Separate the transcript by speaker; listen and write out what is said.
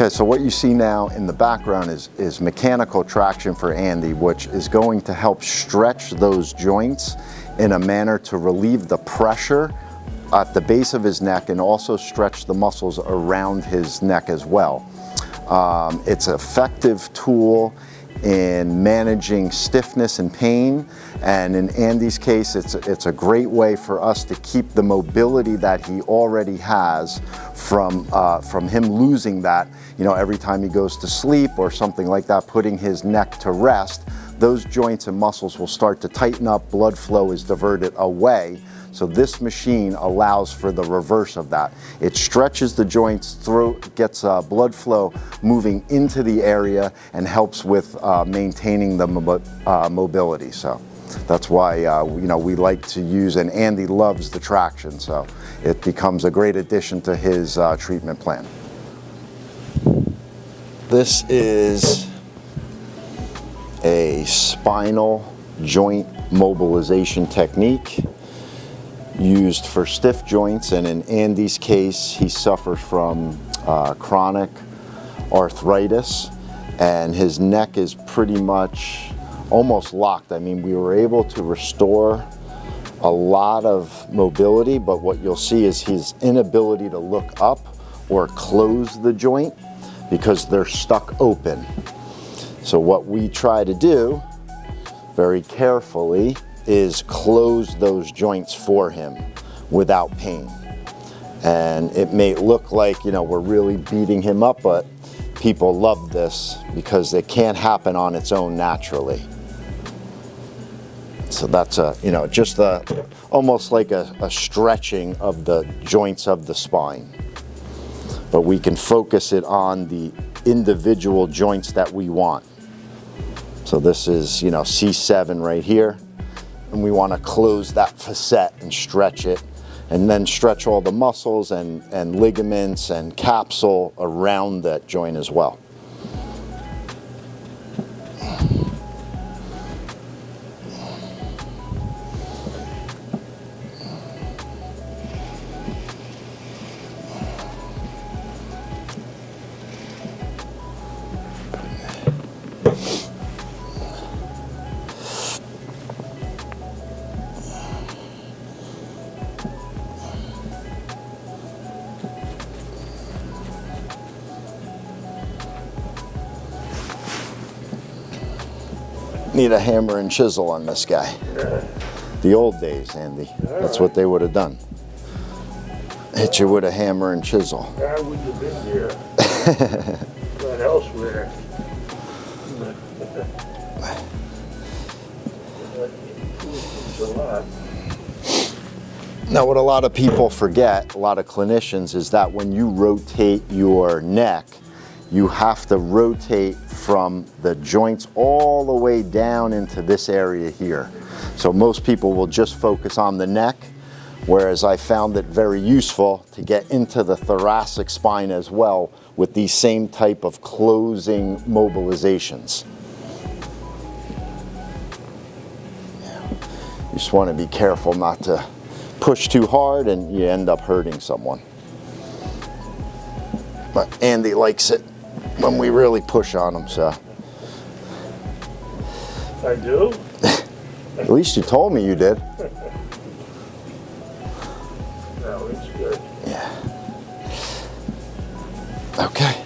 Speaker 1: Okay, so what you see now in the background is mechanical traction for Andy, which is going to help stretch those joints in a manner to relieve the pressure at the base of his neck and also stretch the muscles around his neck as well. It's an effective tool in managing stiffness and pain, and in Andy's case it's a great way for us to keep the mobility that he already has from him losing that, you know, every time he goes to sleep or something like that, putting his neck to rest. Those joints and muscles will start to tighten up, blood flow is diverted away. So this machine allows for the reverse of that. It stretches the joints through, gets blood flow moving into the area, and helps with maintaining the mobility. So that's why you know, we like to use, and Andy loves the traction, so it becomes a great addition to his treatment plan. This is a spinal joint mobilization technique used for stiff joints, and in Andy's case he suffers from chronic arthritis and his neck is pretty much almost locked. I mean, we were able to restore a lot of mobility, but what you'll see is his inability to look up or close the joint because they're stuck open. So what we try to do very carefully is close those joints for him without pain. And it may look like, you know, we're really beating him up, but people love this because it can't happen on its own naturally. So that's you know, just almost like a stretching of the joints of the spine. But we can focus it on the individual joints that we want. So this is, you know, C7 right here. And we want to close that facet and stretch it, and then stretch all the muscles and ligaments and capsule around that joint as well. Need a hammer and chisel on this guy. The old days, Andy. That's what they would have done. Hit you with a hammer and chisel.
Speaker 2: I wouldn't have been here. But elsewhere. It's a lot.
Speaker 1: Now, what a lot of people forget, a lot of clinicians, is that when you rotate your neck, you have to rotate from the joints all the way down into this area here. So most people will just focus on the neck, whereas I found it very useful to get into the thoracic spine as well with these same type of closing mobilizations. You just want to be careful not to push too hard and you end up hurting someone. But Andy likes it when we really push on him, so.
Speaker 2: I do?
Speaker 1: At least you told me you did.
Speaker 2: No, it's good.
Speaker 1: Yeah. Okay.